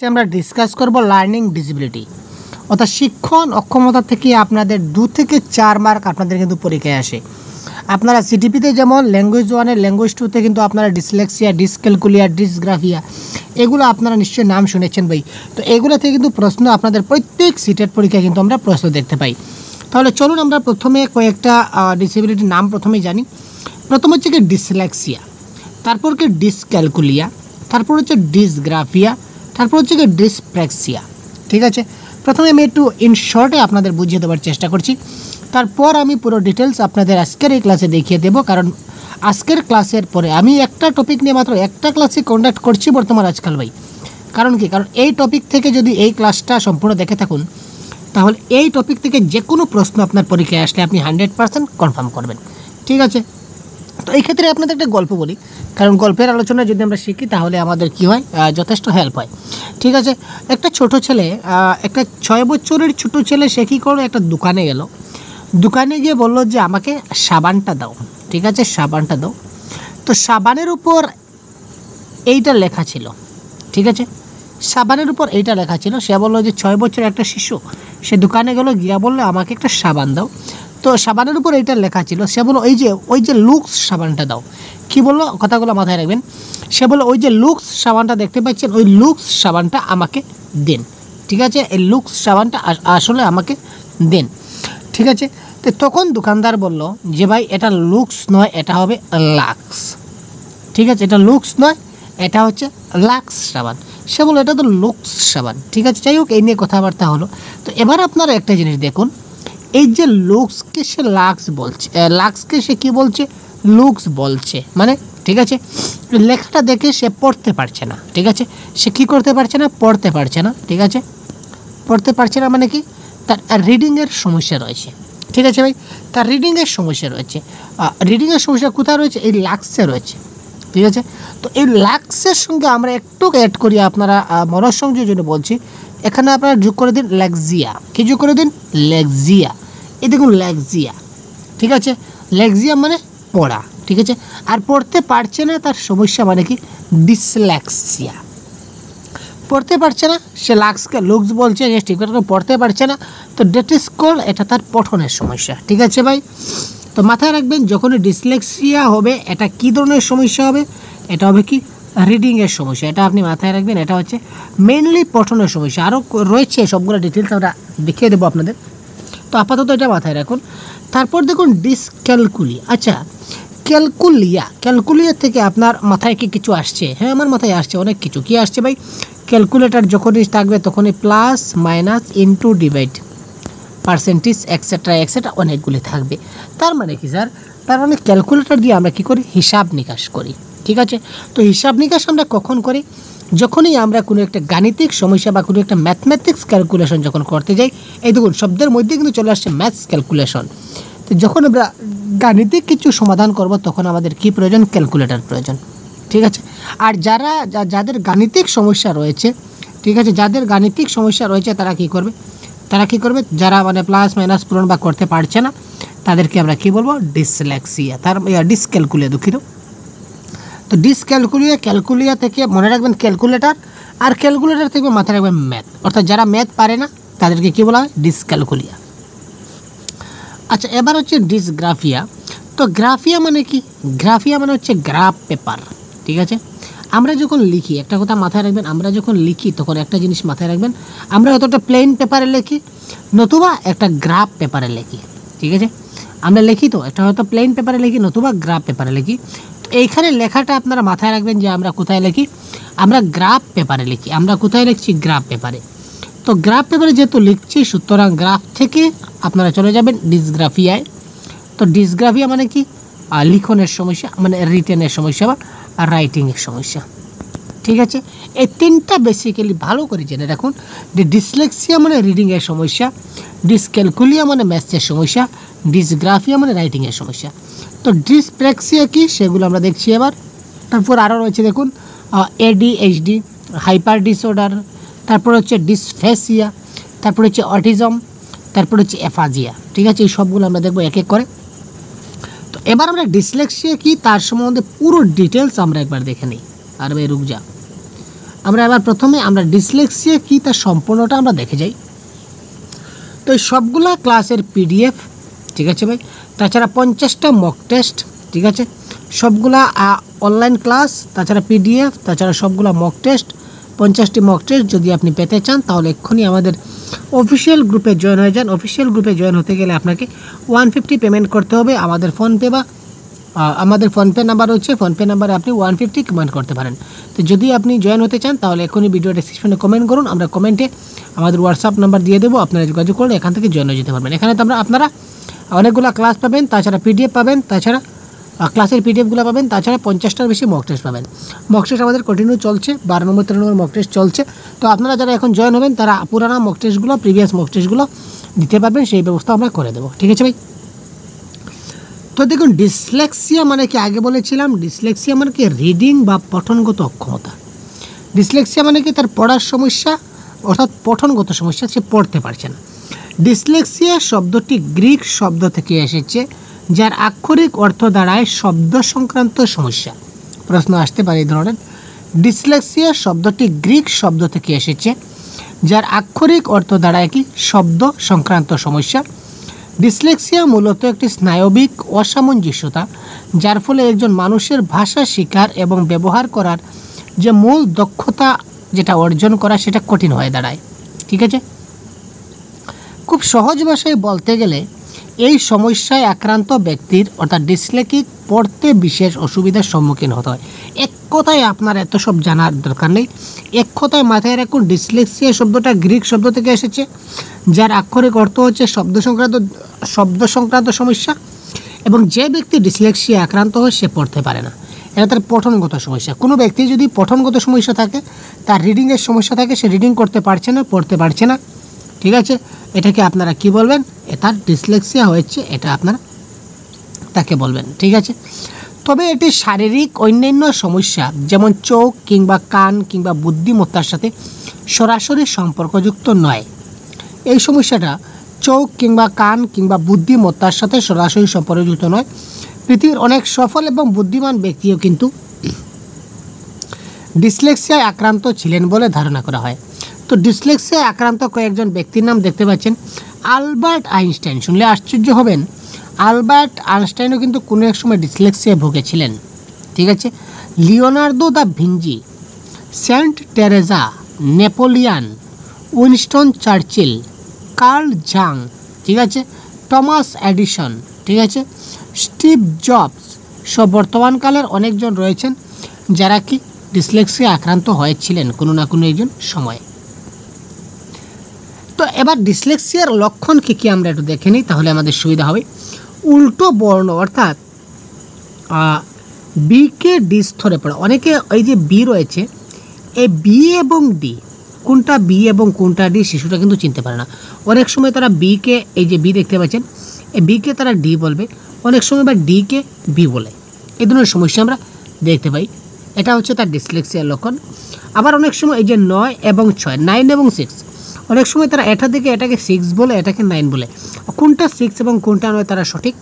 আমরা ডিসকাস করব learning disability অর্থাৎ শিক্ষণ অক্ষমতা থেকে আপনাদের 2 থেকে 4 মার্ক আপনাদের কিন্তু পরীক্ষায় আসে। আপনারা সিটিপিতে যেমন ল্যাঙ্গুয়েজ 1 এর ল্যাঙ্গুয়েজ 2 তে কিন্তু আপনারা ডিসলেক্সিয়া, ডিসক্যালকুলিয়া, ডিসগ্রাফিয়া এগুলো আপনারা নিশ্চয়ই নাম শুনেছেন ভাই। তো এগুলো থেকে কিন্তু প্রশ্ন আপনাদের প্রত্যেক সিটের পরীক্ষায় কিন্তু আমরা প্রশ্ন দেখতে পাই। তাহলে চলুন আমরা প্রথমে কয়েকটা ডিসেবিলিটির নাম প্রথমেই জানি। প্রথম হচ্ছে কি ডিসলেক্সিয়া, তারপর কি ডিসক্যালকুলিয়া, তারপর হচ্ছে ডিসগ্রাফিয়া, তারপর হচ্ছে কি ডিসপ্রেক্সিয়া। ঠিক আছে, প্রথমে আমি একটু ইন শর্টে আপনাদের বুঝিয়ে দেওয়ার চেষ্টা করছি, তারপর আমি পুরো ডিটেলস আপনাদের আজকের এই ক্লাসে দেখিয়ে দেবো। কারণ আজকের ক্লাসের পরে আমি একটা টপিক নিয়ে মাত্র একটা ক্লাসে কন্ডাক্ট করছি বর্তমান আজকাল ভাই। কারণ কি, কারণ এই টপিক থেকে যদি এই ক্লাসটা সম্পূর্ণ দেখে থাকুন তাহলে এই টপিক থেকে যে কোনো প্রশ্ন আপনার পরীক্ষায় আসলে আপনি 100% কনফার্ম করবেন। ঠিক আছে, তো এই ক্ষেত্রে আপনাদের একটা গল্প বলি, কারণ গল্পের আলোচনা যদি আমরা শিখি তাহলে আমাদের কি হয়, যথেষ্ট হেল্প হয়। ঠিক আছে, একটা ছোট ছেলে, একটা 6 বছরের ছোট ছেলে, সে কী করলো, একটা দোকানে গেল। দোকানে গিয়ে বললো যে আমাকে সাবানটা দাও। ঠিক আছে, সাবানটা দাও। তো সাবানের উপর এইটা লেখা ছিল। ঠিক আছে, সাবানের উপর এইটা লেখা ছিল। সে বললো যে 6 বছরের একটা শিশু, সে দোকানে গেল, গিয়া বললো আমাকে একটা সাবান দাও। তো সাবানের উপর এইটা লেখা ছিল। সে বললো ওই যে লুক্স সাবানটা দাও। কি বললো, কথাগুলো মাথায় রাখবেন। সে বললো ওই যে লুক্স সাবানটা দেখতে পাচ্ছেন, ওই লুক্স সাবানটা আমাকে দেন। ঠিক আছে, এই লুক্স সাবানটা আসলে আমাকে দেন। ঠিক আছে, তো তখন দোকানদার বলল যে ভাই এটা লুক্স নয়, এটা হবে লাক্স। ঠিক আছে, এটা লুক্স নয়, এটা হচ্ছে লাক্স সাবান। সে বললো এটা তো লুক্স সাবান। ঠিক আছে, যাই হোক, এই নিয়ে কথাবার্তা হলো। তো এবার আপনারা একটা জিনিস দেখুন, এই যে লুক্সকে সে লাক্স বলছে, লাক্সকে সে কী বলছে, লুক্স বলছে। মানে ঠিক আছে, লেখাটা দেখে সে পড়তে পারছে না। ঠিক আছে, সে কী করতে পারছে না, পড়তে পারছে না। ঠিক আছে, পড়তে পারছে না মানে কি, তার রিডিংয়ের সমস্যা রয়েছে। ঠিক আছে ভাই, তার রিডিংয়ের সমস্যা রয়েছে। রিডিংয়ের সমস্যা কোথায় রয়েছে, এই লাক্সে রয়েছে। ঠিক আছে, তো এই লাক্সের সঙ্গে আমরা একটু অ্যাড করি, আপনারা মনঃসংযোগের জন্য বলছি, এখানে আপনারা যোগ করে দিন লেক্সিয়া। কি যোগ করে দিন, লেক্সিয়া। এই দেখুন লেক্সিয়া। ঠিক আছে, লেক্সিয়া মানে পড়া। ঠিক আছে, আর পড়তে পারছে না, তার সমস্যা মানে কি, ডিসলেক্সিয়া। পড়তে পারছে না, সে লাক্সকে লুক্স বলছে, যে ঠিক করে পড়তে পারছে না, তো ডেট ইজ কল্ড, এটা তার পঠনের সমস্যা। ঠিক আছে ভাই, তো মাথায় রাখবেন যখনই ডিসলেক্সিয়া হবে এটা কী ধরনের সমস্যা হবে, এটা হবে কি, রিডিংয়ের সমস্যা। এটা আপনি মাথায় রাখবেন, এটা হচ্ছে মেনলি পঠনের সমস্যা। আরও রয়েছে, সবগুলো ডিটেলস আমরা দেখিয়ে দেবো আপনাদের, তো আপাতত এটা মাথায় রাখুন। তারপর দেখুন ডিসক্যালকুলিয়া। আচ্ছা, ক্যালকুলিয়া থেকে আপনার মাথায় কি কিছু আসছে? হ্যাঁ, আমার মাথায় আসছে অনেক কিছু। কি আসছে ভাই, ক্যালকুলেটর যখনই থাকবে তখনই plus minus into divide percentage etcetera etcetera অনেকগুলি থাকবে। তার মানে কি স্যার, তার মানে ক্যালকুলেটর দিয়ে আমরা কী করি, হিসাব নিকাশ করি। ঠিক আছে, তো হিসাব নিকাশ আমরা কখন করি, যখনই আমরা কোনো একটা গাণিতিক সমস্যা বা কোনো একটা ম্যাথমেটিক্স ক্যালকুলেশন যখন করতে যাই। এই দেখুন শব্দের মধ্যে কিন্তু চলে আসছে ম্যাথস ক্যালকুলেশন। তো যখন আমরা গাণিতিক কিছু সমাধান করব তখন আমাদের কি প্রয়োজন, ক্যালকুলেটর প্রয়োজন। ঠিক আছে, আর যাদের গাণিতিক সমস্যা রয়েছে, ঠিক আছে, যাদের গাণিতিক সমস্যা রয়েছে তারা কি করবে, যারা মানে প্লাস মাইনাস পূরণ বা করতে পারছে না তাদেরকে আমরা কি বলবো, ডিসলেক্সিয়া। তার ডিসক্যালকুলিয়া, দুঃখিত। তো ক্যালকুলিয়া থেকে মনে রাখবেন ক্যালকুলেটর, আর ক্যালকুলেটর থেকে মাথায় রাখবেন ম্যাথ। অর্থাৎ যারা ম্যাথ পারে না তাদেরকে কী বলা হয়, ডিসক্যালকুলিয়া। আচ্ছা, এবার হচ্ছে ডিসগ্রাফিয়া। তো গ্রাফিয়া মানে কি, গ্রাফিয়া মানে হচ্ছে গ্রাফ পেপার। ঠিক আছে, আমরা যখন লিখি, একটা কথা মাথায় রাখবেন, আমরা যখন লিখি তখন একটা জিনিস মাথায় রাখবেন, আমরা হয়তো একটা প্লেন পেপারে লিখি নতুবা একটা গ্রাফ পেপারে লিখি। ঠিক আছে, আমরা লিখি তো একটা হয়তো প্লেন পেপারে লিখি নতুবা গ্রাফ পেপারে লিখি। তো এইখানে লেখাটা আপনারা মাথায় রাখবেন যে আমরা কোথায় লিখি, আমরা গ্রাফ পেপারে লিখি। আমরা কোথায় লিখছি, গ্রাফ পেপারে। তো গ্রাফ পেপারে যেহেতু লিখছি, সুতরাং গ্রাফ থেকে আপনারা চলে যাবেন ডিসগ্রাফিয়ায়। তো ডিসগ্রাফিয়া মানে কি, লিখনের সমস্যা, মানে রিটেনের সমস্যা বা রাইটিংয়ের সমস্যা। ঠিক আছে, এই তিনটা বেসিক্যালি ভালো করে জেনে রাখুন যে ডিসলেক্সিয়া মানে রিডিংয়ের সমস্যা, ডিসক্যালকুলিয়া মানে ম্যাথসের সমস্যা, ডিসগ্রাফিয়া মানে রাইটিংয়ের সমস্যা। তো ডিসপ্রেক্সিয়া কি, সেগুলো আমরা দেখছি এবার। তারপর আরও রয়েছে দেখুন ADHD, হাইপার ডিসঅর্ডার, তারপর হচ্ছে ডিসফেসিয়া, তারপর হচ্ছে অটিজম, তারপর হচ্ছে অ্যাফাজিয়া। ঠিক আছে, এই সবগুলো আমরা দেখবো এক এক করে। তো এবার আমরা ডিসলেক্সিয়া কি তার সম্বন্ধে পুরো ডিটেলস আমরা একবার দেখে নিই। আর ভাই রুক যা, আমরা এবার প্রথমে আমরা ডিসলেক্সিয়া কী তার সম্পূর্ণটা আমরা দেখে যাই। তো এই সবগুলা ক্লাসের পিডিএফ, ঠিক আছে ভাই, তাছাড়া 50টা মক টেস্ট, ঠিক আছে, সবগুলা অনলাইন ক্লাস, তাছাড়া পিডিএফ, তাছাড়া সবগুলা মক টেস্ট, 50টি মক টেস্ট যদি আপনি পেতে চান তাহলে এক্ষুনি আমাদের অফিসিয়াল গ্রুপে জয়েন হয়ে যান। অফিসিয়াল গ্রুপে জয়েন হতে গেলে আপনাকে 150 পেমেন্ট করতে হবে। আমাদের ফোনপে বা আমাদের ফোনপে নাম্বার হচ্ছে, ফোনপে নাম্বারে আপনি 150 কমেন্ট করতে পারেন। তো যদি আপনি জয়েন হতে চান তাহলে এখনই ভিডিও ডেসক্রিপশনে কমেন্ট করুন, আমরা কমেন্টে আমাদের হোয়াটসঅ্যাপ নাম্বার দিয়ে দেবো, আপনারা যোগাযোগ করলে এখান থেকে জয়েন হয়ে যেতে পারবেন। এখানে তো আপনারা অনেকগুলো ক্লাস পাবেন, তাছাড়া পিডিএফ পাবেন, তাছাড়া ক্লাসের পিডিএফগুলো পাবেন, তাছাড়া 50টার বেশি মক টেস্ট পাবেন। মক টেস্ট আমাদের কন্টিনিউ চলছে, 12 নম্বর 13 নম্বর মক টেস্ট চলছে। তো আপনারা যারা এখন জয়েন হবেন তারা পুরানো মক টেস্টগুলো, প্রিভিয়াস মক টেস্টগুলো দিতে পারবেন, সেই ব্যবস্থা আমরা করে দেবো, ঠিক আছে ভাই। তো দেখুন, ডিসলেক্সিয়া মানে কি, আগে বলেছিলাম ডিসলেক্সিয়া মানে কি রিডিং বা পঠনগত অক্ষমতা। ডিসলেক্সিয়া মানে কি তার পড়ার সমস্যা, অর্থাৎ পঠনগত সমস্যা, সে পড়তে পারছে না। ডিসলেক্সিয়া শব্দটি গ্রিক শব্দ থেকে এসেছে, যার আক্ষরিক অর্থ দাঁড়ায় শব্দ সংক্রান্ত সমস্যা। প্রশ্ন আসতে পারে এই ধরনের। ডিসলেক্সিয়া শব্দটি গ্রিক শব্দ থেকে এসেছে, যার আক্ষরিক অর্থ দাঁড়ায় কি শব্দ সংক্রান্ত সমস্যা। ডিসলেক্সিয়া মূলত একটি স্নায়বিক অসামঞ্জস্যতা, যার ফলে একজন মানুষের ভাষা শিকার এবং ব্যবহার করার যে মূল দক্ষতা যেটা অর্জন করা সেটা কঠিন হয়ে দাঁড়ায়, ঠিক আছে। খুব সহজ ভাষায় বলতে গেলে এই সমস্যায় আক্রান্ত ব্যক্তির অর্থাৎ ডিসলেক্সিক পড়তে বিশেষ অসুবিধার সম্মুখীন হতে হয়। এক কথায় আপনার এত সব জানার দরকার নেই, এক কথায় মাথায় রাখুন, ডিসলেক্সিয়া শব্দটা গ্রিক শব্দ থেকে এসেছে, যার আক্ষরিক অর্থ হচ্ছে শব্দ সংক্রান্ত সমস্যা, এবং যে ব্যক্তি ডিসলেক্সিয়া আক্রান্ত হয় সে পড়তে পারে না, এটা তার পঠনগত সমস্যা। কোনো ব্যক্তি যদি পঠনগত সমস্যা থাকে, তার রিডিংয়ের সমস্যা থাকে, সে রিডিং করতে পারছে না, পড়তে পারছে না, ঠিক আছে, এটাকে আপনারা কি বলবেন, তার ডিসলেক্সিয়া হয়েছে, এটা আপনারা তাকে বলবেন, ঠিক আছে। তবে এটি শারীরিক অন্যান্য সমস্যা যেমন চোখ কিংবা কান কিংবা বুদ্ধিমত্তার সাথে সরাসরি সম্পর্কযুক্ত নয়। এই সমস্যাটা চোখ কিংবা কান কিংবা বুদ্ধিমত্তার সাথে সরাসরি সম্পর্কযুক্ত নয়। পৃথিবীর অনেক সফল এবং বুদ্ধিমান ব্যক্তিও কিন্তু ডিসলেক্সিয়ায় আক্রান্ত ছিলেন বলে ধারণা করা হয়। তো ডিসলেক্সিয়ায় আক্রান্ত কয়েকজন ব্যক্তির নাম দেখতে পাচ্ছেন। আলবার্ট আইনস্টাইন, শুনলে আশ্চর্য হবেন, আলবার্ট আইনস্টাইনও কিন্তু কোনো এক সময় ডিসলেক্সিয়ায় ভুগেছিলেন, ঠিক আছে। Leonardo da Vinci, Saint Teresa, Napoleon, Winston Churchill, Carl Jung, ঠিক আছে, টমাস এডিসন, ঠিক আছে, স্টিভ জবস সব বর্তমানকালের অনেকজন রয়েছেন যারা কি ডিসলেক্সিয়া আক্রান্ত হয়েছিলেন কোনো না কোনো একজন সময়ে। তো এবার ডিসলেক্সিয়ার লক্ষণ কী কী আমরা একটু দেখে নিই, তাহলে আমাদের সুবিধা হবে। উল্টো বর্ণ অর্থাৎ বিকে ডি স্তরে পড়া, অনেকে এই যে বি রয়েছে, এই বি এবং ডি, কোনটা বি এবং কোনটা ডি শিশুটা কিন্তু চিনতে পারে না। অনেক সময় তারা বিকে, এই যে বি দেখতে পাচ্ছেন, এই বিকে তারা ডি বলবে, অনেক সময় বা ডিকে বি বলে, এই ধরনের সমস্যা আমরা দেখতে পাই। এটা হচ্ছে তার ডিসলেক্সিয়ার লক্ষণ। আবার অনেক সময় এই যে 9 এবং 6, 9 এবং 6, অনেক সময় তারা এটা থেকে এটাকে 6 বলে, এটাকে 9 বলে, কোনটা 6 এবং কোনটা 9 তারা সঠিক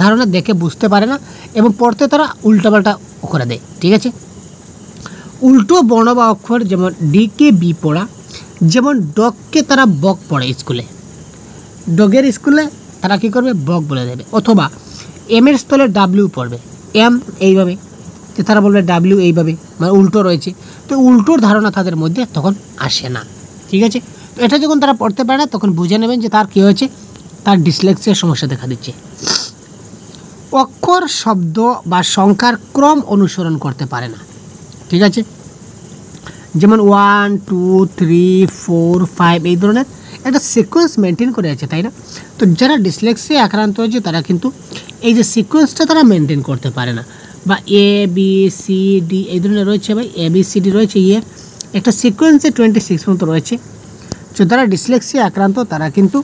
ধারণা দেখে বুঝতে পারে না এবং পড়তে তারা উল্টাপাল্টা করে দেয়, ঠিক আছে। উল্টো বর্ণ বা অক্ষর যেমন ডিকে বি পড়া, যেমন ডগকে তারা বক পড়ে স্কুলে, ডগের স্কুলে তারা কী করবে, বক বলে দেবে, অথবা এম এর স্থলে ডাব্লিউ পড়বে, এম এইভাবে, তো তারা বলবে ডাব্লিউ এইভাবে, মানে উল্টো রয়েছে। তো উল্টোর ধারণা তাদের মধ্যে তখন আসে না, ঠিক আছে। তো এটা যখন তারা পড়তে পারে না তখন বুঝে নেবেন যে তার কী হয়েছে, তার ডিসলেক্সিয়ার সমস্যা দেখা দিচ্ছে। অক্ষর, শব্দ বা সংখ্যার ক্রম অনুসরণ করতে পারে না, ঠিক আছে, যেমন 1 2 3 4 5 এই ধরনের একটা সিকোয়েন্স মেনটেন করে আছে, তাই না। তো যারা ডিসলেক্সিয়া আক্রান্ত হয়েছে তারা কিন্তু এই যে সিকোয়েন্সটা তারা মেনটেন করতে পারে না, বা এ বি সি ডি এই ধরনের রয়েছে, ভাই এ বি সি ডি রয়েছে, একটা সিকোয়েন্সে 26 মতো রয়েছে। তো যারা ডিসলেক্সিয়া আক্রান্ত তারা কিন্তু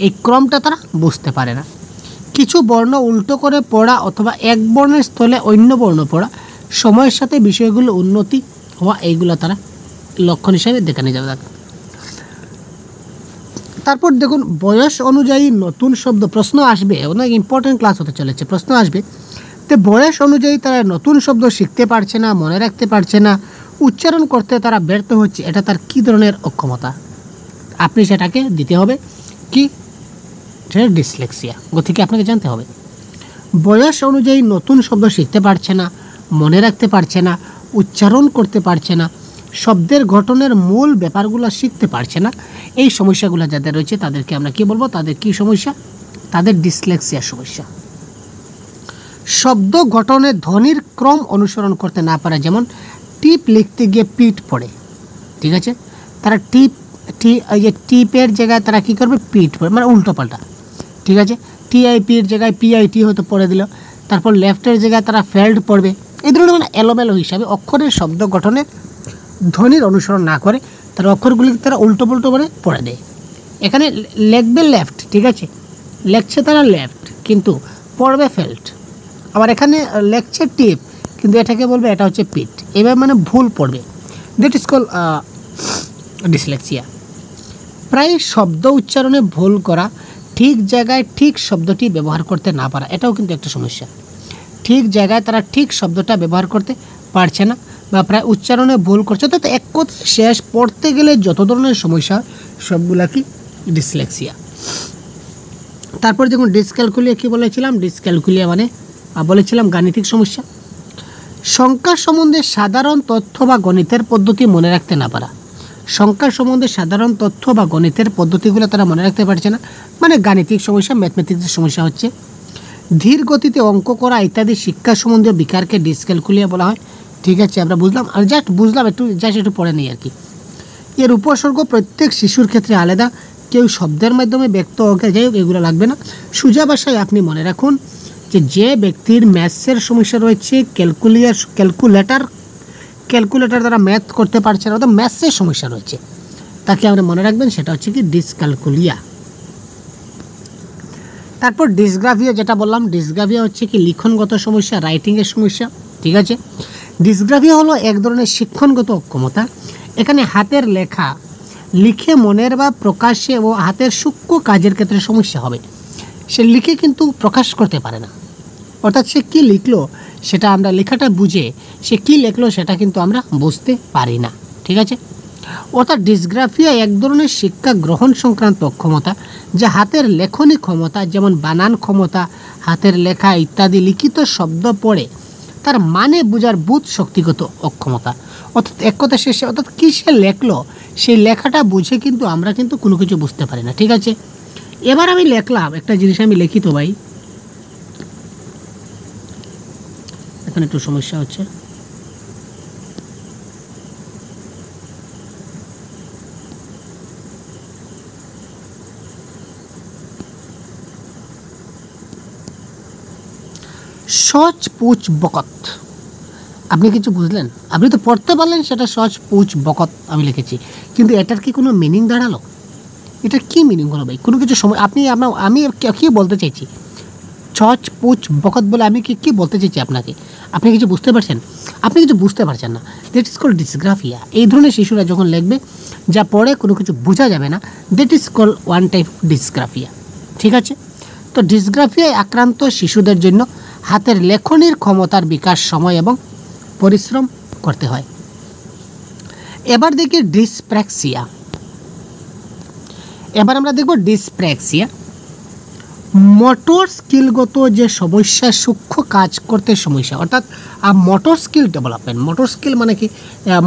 এই ক্রমটা তারা বুঝতে পারে না। কিছু বর্ণ উল্টো করে পড়া অথবা এক বর্ণের স্থলে অন্য বর্ণ পড়া, সময়ের সাথে বিষয়গুলো উন্নতি হওয়া, এইগুলো তারা লক্ষণ হিসাবে দেখে নিয়ে যাবে। তারপর দেখুন, বয়স অনুযায়ী নতুন শব্দ, প্রশ্ন আসবে, অনেক ইম্পর্টেন্ট ক্লাস হতে চলেছে, প্রশ্ন আসবে। তো বয়স অনুযায়ী তারা নতুন শব্দ শিখতে পারছে না, মনে রাখতে পারছে না, উচ্চারণ করতে তারা ব্যর্থ হচ্ছে, এটা তার কী ধরনের অক্ষমতা? আপনি সেটাকে দিতে হবে কি, সেটা ডিসলেক্সিয়া। গতিকে আপনাকে জানতে হবে। বয়স অনুযায়ী নতুন শব্দ শিখতে পারছে না, মনে রাখতে পারছে না, উচ্চারণ করতে পারছে না, শব্দের গঠনের মূল ব্যাপারগুলো শিখতে পারছে না, এই সমস্যাগুলো যাদের রয়েছে তাদেরকে আমরা কি বলবো? তাদের কি সমস্যা? তাদের ডিসলেক্সিয়া সমস্যা। শব্দ গঠনের ধ্বনির ক্রম অনুসরণ করতে না পারে, যেমন টিপ লিখতে গিয়ে পিট পড়ে, ঠিক আছে? তারা এই যে টিপের জায়গায় তারা কী করবে? পিট পড়ে, মানে উল্টো পাল্টা, ঠিক আছে? টিআইপির জায়গায় পিআইটি হয়তো পড়ে দিল, তারপর লেফটের জায়গায় তারা ফেল্ড পড়বে। এই ধরনের মানে এলোমেলো হিসাবে অক্ষরের শব্দ গঠনের ধ্বনির অনুসরণ না করে তারা অক্ষরগুলিকে তারা উল্টো পুল্টো করে পড়ে দেয়। এখানে লেখবে লেফট, ঠিক আছে, লেখছে তারা লেফট কিন্তু পড়বে ফেল্ট। আবার এখানে লেখছে টিপ কিন্তু এটাকে বলবে এটা হচ্ছে পিট, এবার মানে ভুল পড়বে। That is call dyslexia. প্রায় শব্দ উচ্চারণে ভুল করা, ঠিক জায়গায় ঠিক শব্দটি ব্যবহার করতে না পারা, এটাও কিন্তু একটা সমস্যা। ঠিক জায়গায় তারা ঠিক শব্দটা ব্যবহার করতে পারছে না বা প্রায় উচ্চারণে ভুল করছে, তো এক কথা শেষ পড়তে গেলে যত ধরনের সমস্যা সবগুলা কি ডিসলেক্সিয়া। তারপর যখন ডিসক্যালকুলিয়া কী বলেছিলাম? ডিসক্যালকুলিয়া মানে বলেছিলাম গাণিতিক সমস্যা। সংখ্যা সম্বন্ধে সাধারণ তথ্য বা গণিতের পদ্ধতি মনে রাখতে না পারা। সংখ্যা সম্বন্ধে সাধারণ তথ্য বা গণিতের পদ্ধতিগুলো তারা মনে রাখতে পারছে না, মানে গাণিতিক সমস্যা, ম্যাথমেটিক্সের সমস্যা হচ্ছে। ধীর গতিতে অঙ্ক করা ইত্যাদি শিক্ষা সম্বন্ধীয় বিকারকে ডিসক্যালকুলিয়া বলা হয়, ঠিক আছে? আমরা বুঝলাম, আর বুঝলাম একটু পড়ে নিই আর কি। এর উপসর্গ প্রত্যেক শিশুর ক্ষেত্রে আলাদা, কেউ শব্দের মাধ্যমে ব্যক্ত হোক, যাই হোক এগুলো লাগবে না। সোজা ভাষায় আপনি মনে রাখুন যে ব্যক্তির ম্যাথসের সমস্যা রয়েছে, ক্যালকুলেটর দ্বারা ম্যাথ করতে পারছে না, অর্থাৎ ম্যাথসের সমস্যা রয়েছে, তাকে আমরা মনে রাখবেন সেটা হচ্ছে কি ডিসক্যালকুলিয়া। তারপর ডিসগ্রাফিয়া, যেটা বললাম, ডিসগ্রাফিয়া হচ্ছে কি লিখনগত সমস্যা, রাইটিংয়ের সমস্যা, ঠিক আছে? ডিসগ্রাফিয়া হলো এক ধরনের শিক্ষণগত অক্ষমতা। এখানে হাতের লেখা লিখে মনের বা প্রকাশে ও হাতের সূক্ষ্ম কাজের ক্ষেত্রে সমস্যা হবে। সে লিখে কিন্তু প্রকাশ করতে পারে না, অর্থাৎ সে কী লিখলো সেটা আমরা লেখাটা বুঝে সে কী লিখলো সেটা কিন্তু আমরা বুঝতে পারি না, ঠিক আছে? অর্থাৎ ডিসগ্রাফিয়া এক ধরনের শিক্ষা গ্রহণ সংক্রান্ত অক্ষমতা, যা হাতের লেখনী ক্ষমতা, যেমন বানান ক্ষমতা, হাতের লেখা ইত্যাদি লিখিত শব্দ পড়ে তার মানে বোঝার বোধ শক্তিগত অক্ষমতা। অর্থাৎ এক কথা শেষে, অর্থাৎ কী সে লেখলো সেই লেখাটা বুঝে কিন্তু আমরা কিন্তু কোনো কিছু বুঝতে পারি না, ঠিক আছে? এবার আমি লিখলাম একটা জিনিস, আমি লিখিত ভাই, এখানে একটু সমস্যা হচ্ছে। সচ পুচ বকত, আপনি কিছু বুঝলেন? আপনি তো পড়তে পারলেন সেটা সচ পুচ বকত আমি লিখেছি, কিন্তু এটার কি কোনো মিনিং দাঁড়ালো? এটা কি মিনিং হলো ভাই? কোনো কিছু সময় আমি কি বলতে চাইছি? সচ পুচ বকত বলে আমি কি বলতে চাইছি আপনাকে? আপনি কিছু বুঝতে পারছেন? আপনি কিছু বুঝতে পারছেন না, দ্যাট ইজ কল ডিসগ্রাফিয়া। এই ধরনের শিশুরা যখন লিখবে যা পড়ে কোনো কিছু বোঝা যাবে না, that is call one type dysgraphia, ঠিক আছে? তো ডিসগ্রাফিয়ায় আক্রান্ত শিশুদের জন্য হাতের লেখনীর ক্ষমতার বিকাশ সময় এবং পরিশ্রম করতে হয়। এবার দেখি ডিসপ্র্যাক্সিয়া। এবার আমরা দেখব ডিসপ্র্যাক্সিয়া। মোটর স্কিলগত যে সমস্যা, সূক্ষ্ম কাজ করতে সমস্যা, অর্থাৎ motor skill development. Motor skill মানে কি?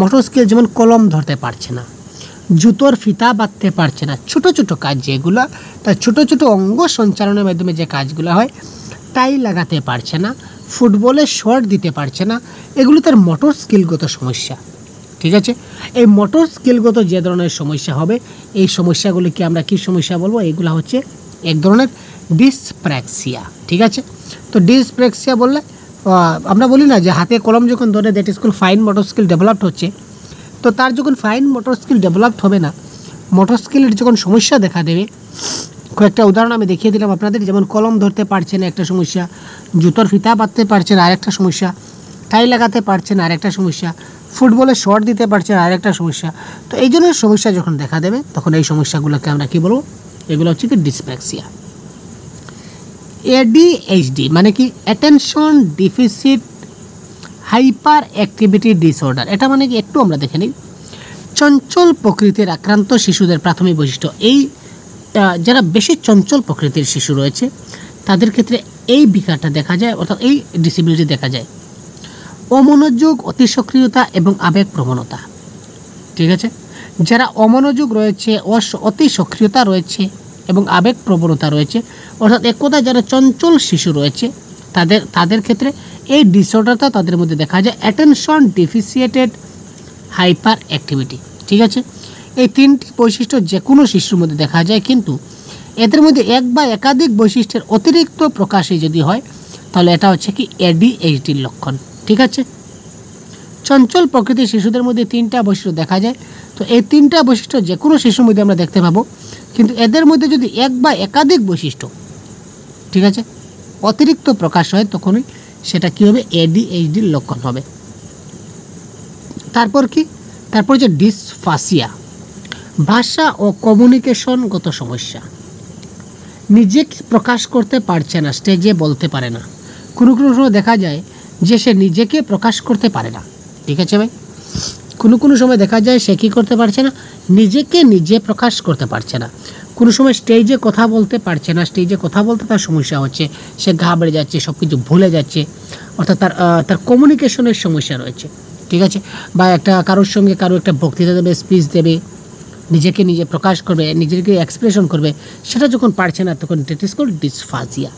মোটর স্কিল যেমন কলম ধরতে পারছে না, জুতোর ফিতা বাঁধতে পারছে না, ছোট ছোট কাজ যেগুলো, তার ছোট ছোট অঙ্গ সঞ্চালনের মাধ্যমে যে কাজগুলো হয়, টাই লাগাতে পারছে না, ফুটবলে শট দিতে পারছে না, এগুলো তার মোটর স্কিলগত সমস্যা, ঠিক আছে? এই মোটর স্কিলগত যে ধরনের সমস্যা হবে, এই সমস্যাগুলিকে আমরা কি সমস্যা বলবো? এইগুলো হচ্ছে এক ধরনের ডিসপ্র্যাক্সিয়া, ঠিক আছে? তো ডিসপ্র্যাক্সিয়া বললে আমরা বলি না যে হাতে কলম যখন ধরে, that is call fine motor skill developed হচ্ছে। তো তার যখন ফাইন মোটর স্কিল ডেভেলপড হবে না, মোটর স্কিলের যখন সমস্যা দেখা দেবে, কয়েকটা উদাহরণ আমি দেখিয়ে দিলাম আপনাদের, যেমন কলম ধরতে পারছে না একটা সমস্যা, জুতোর ফিতা বাঁধতে পারছে না আরেকটা সমস্যা, টাই লাগাতে পারছে না আরেকটা সমস্যা, ফুটবলে শট দিতে পারছে না আরেকটা সমস্যা। তো এই জন্য সমস্যা যখন দেখা দেবে তখন এই সমস্যাগুলোকে আমরা কি বলবো? এগুলো হচ্ছে কি ডিসপ্র্যাক্সিয়া। ADHD মানে কি? Attention deficit hyper activity disorder, এটা মানে কি একটু আমরা দেখে নিই। চঞ্চল প্রকৃতির আক্রান্ত শিশুদের প্রাথমিক বৈশিষ্ট্য, এই যারা বেশি চঞ্চল প্রকৃতির শিশু রয়েছে তাদের ক্ষেত্রে এই বিকারটা দেখা যায়, অর্থাৎ এই ডিসেবিলিটি দেখা যায়। অমনোযোগ, অতিসক্রিয়তা এবং আবেগ প্রবণতা, ঠিক আছে। যারা অমনোযোগ রয়েছে, অতি সক্রিয়তা রয়েছে এবং আবেগ প্রবণতা রয়েছে, অর্থাৎ এক কথায় যারা চঞ্চল শিশু রয়েছে তাদের ক্ষেত্রে এই ডিসঅর্ডারটা তাদের মধ্যে দেখা যায়। অ্যাটেনশন ডেফিসিয়েটেড হাইপার অ্যাক্টিভিটি, ঠিক আছে। এই তিনটি বৈশিষ্ট্য যে কোনো শিশুর মধ্যে দেখা যায়, কিন্তু এদের মধ্যে এক বা একাধিক বৈশিষ্ট্যের অতিরিক্ত প্রকাশই যদি হয় তাহলে এটা হচ্ছে কি ADHDর লক্ষণ, ঠিক আছে। চঞ্চল প্রকৃতির শিশুদের মধ্যে তিনটা বৈশিষ্ট্য দেখা যায়, তো এই তিনটা বৈশিষ্ট্য যে কোনো শিশুর মধ্যে আমরা দেখতে পাবো, কিন্তু এদের মধ্যে যদি এক বা একাধিক বৈশিষ্ট্য, ঠিক আছে, অতিরিক্ত প্রকাশ হয় তখনই সেটা কী হবে, ADHDর লক্ষণ হবে। তারপর কি, তারপর যে ডিসফাসিয়া, ভাষা ও কমিউনিকেশনগত সমস্যা, নিজেকে প্রকাশ করতে পারছে না, স্টেজে বলতে পারে না। কোনো কোনো সময় দেখা যায় যে সে নিজেকে প্রকাশ করতে পারে না, ঠিক আছে ভাই। কোনো কোনো সময় দেখা যায় সে কী করতে পারছে না, নিজেকে নিজে প্রকাশ করতে পারছে না। কোনো সময় স্টেজে কথা বলতে পারছে না, স্টেজে কথা বলতে তার সমস্যা হচ্ছে, সে ঘাবড়ে যাচ্ছে, সব কিছু ভুলে যাচ্ছে, অর্থাৎ তার কমিউনিকেশনের সমস্যা রয়েছে, ঠিক আছে। বা কারোর সঙ্গে কারো একটা বক্তৃতা দেবে, স্পিচ দেবে, নিজেকে নিজে প্রকাশ করবে, নিজেকে এক্সপ্রেশন করবে, সেটা যখন পারছে না তখন ইট ইজ কল্ড ডিসফাজিয়া।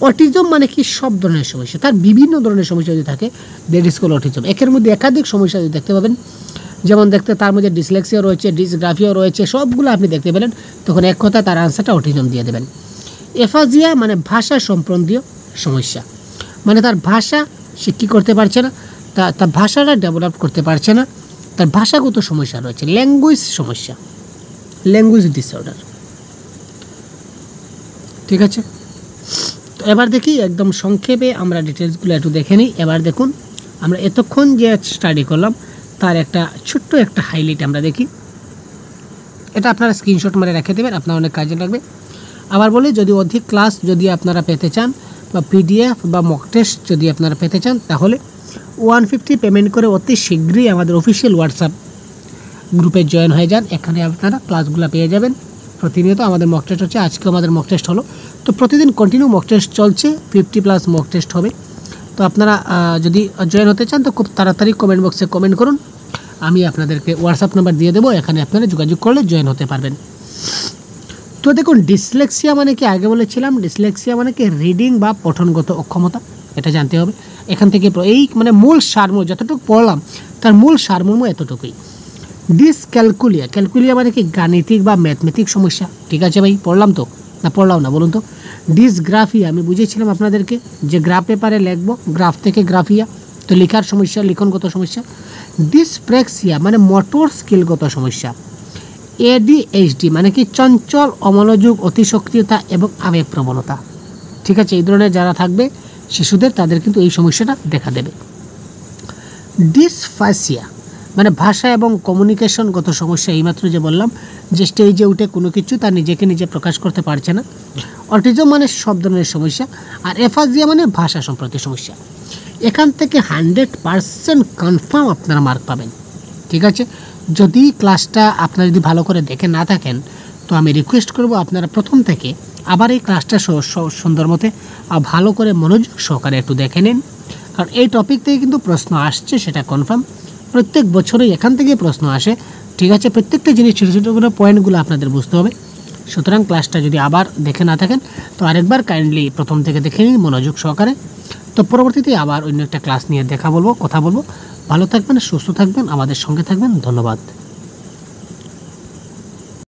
অটিজম মানে কি, সব ধরনের সমস্যা, তার বিভিন্ন ধরনের সমস্যা যদি থাকে দ্যাট ইজ কল্ড অটিজম। একের মধ্যে একাধিক সমস্যা যদি দেখতে পাবেন, যেমন তার মধ্যে ডিসলেক্সিয়া রয়েছে, ডিসগ্রাফিয়া রয়েছে, সবগুলো আপনি দেখতে পেলেন, তখন এক কথা তার আনসারটা অটিজম দিয়ে দেবেন। এফাজিয়া মানে ভাষা সম্বন্ধীয় সমস্যা, মানে তার ভাষা সে কী করতে পারছে না, তার ভাষাটা ডেভেলপ করতে পারছে না, তার ভাষাগত সমস্যা রয়েছে, ল্যাঙ্গুয়েজ সমস্যা, ল্যাঙ্গুয়েজ ডিসঅর্ডার, ঠিক আছে। তো এবার দেখি একদম সংক্ষেপে আমরা ডিটেলসগুলো একটু দেখে নিই। এবার দেখুন আমরা এতক্ষণ যে স্টাডি করলাম তার একটা ছোট্ট একটা হাইলাইট আমরা দেখি। এটা আপনারা স্ক্রিনশট মারে রেখে দেবেন, আপনার অনেক কাজে লাগবে। আবার বলি, যদি অধিক ক্লাস যদি আপনারা পেতে চান বা PDF বা মক টেস্ট যদি আপনারা পেতে চান তাহলে 150 পেমেন্ট করে অতি শীঘ্রই আমাদের অফিসিয়াল হোয়াটসঅ্যাপ গ্রুপে জয়েন হয়ে যান। এখানে আপনারা ক্লাসগুলো পেয়ে যাবেন। প্রতিনিয়ত আমাদের মক টেস্ট হচ্ছে, আজকেও আমাদের মক টেস্ট হলো, তো প্রতিদিন কন্টিনিউ মক টেস্ট চলছে, 50+ মক টেস্ট হবে। তো আপনারা যদি জয়েন হতে চান তো খুব তাড়াতাড়ি কমেন্ট বক্সে কমেন্ট করুন, আমি আপনাদেরকে হোয়াটসঅ্যাপ নাম্বার দিয়ে দেবো, এখানে আপনারা যোগাযোগ করলে জয়েন হতে পারবেন। তো দেখুন, ডিসলেক্সিয়া মানে কি, আগে বলেছিলাম ডিসলেক্সিয়া মানে কি রিডিং বা পঠনগত অক্ষমতা, এটা জানতে হবে। এখান থেকে এই মানে মূল সারমর্ম যতটুকু পড়লাম তার মূল সারমর্ম এতটুকুই। ডিসক্যালকুলিয়া, ক্যালকুলিয়া মানে কি গাণিতিক বা ম্যাথমেটিক সমস্যা, ঠিক আছে ভাই, পড়লাম তো না পড়লাম না বলুন তো। ডিসগ্রাফিয়া আমি বুঝিয়েছিলাম আপনাদেরকে যে গ্রাফ পেপারে লিখবো, গ্রাফ থেকে গ্রাফিয়া, তো লেখার সমস্যা, লিখনগত সমস্যা। ডিসপ্রেক্সিয়া মানে মোটর স্কিলগত সমস্যা। ADHD মানে কি চঞ্চল, অমনোযোগ, অতিসক্রিয়তা এবং আবেগ প্রবণতা, ঠিক আছে। এই ধরনের যারা থাকবে শিশুদের তাদের কিন্তু এই সমস্যাটা দেখা দেবে। ডিসফাসিয়া মানে ভাষা এবং কমিউনিকেশনগত সমস্যা, এইমাত্র যে বললাম যে স্টেজে উঠে কোনো কিছু তার নিজেকে নিজে প্রকাশ করতে পারছে না। অটিজম মানে সব ধরনের সমস্যা, আর এফাজিয়া মানে ভাষা সম্পর্কে সমস্যা। এখান থেকে 100% কনফার্ম আপনারা মার্ক পাবেন, ঠিক আছে। যদি ক্লাসটা আপনারা যদি ভালো করে দেখে না থাকেন তো আমি রিকোয়েস্ট করব আপনারা প্রথম থেকে আবার এই ক্লাসটা সুন্দর মতে ভালো করে মনোযোগ সহকারে একটু দেখে নিন, কারণ এই টপিক থেকে কিন্তু প্রশ্ন আসছে, সেটা কনফার্ম। প্রত্যেক বছরই এখান থেকে প্রশ্ন আসে, ঠিক আছে। প্রত্যেকটা জিনিস ছোটো ছোটো করে পয়েন্টগুলো আপনাদের বুঝতে হবে। সুতরাং ক্লাসটা যদি আবার দেখে না থাকেন তো আরেকবার কাইন্ডলি প্রথম থেকে দেখে নিন মনোযোগ সহকারে। তো পরবর্তীতে আবার অন্য একটা ক্লাস নিয়ে কথা বলবো। ভালো থাকবেন, সুস্থ থাকবেন, আমাদের সঙ্গে থাকবেন। ধন্যবাদ।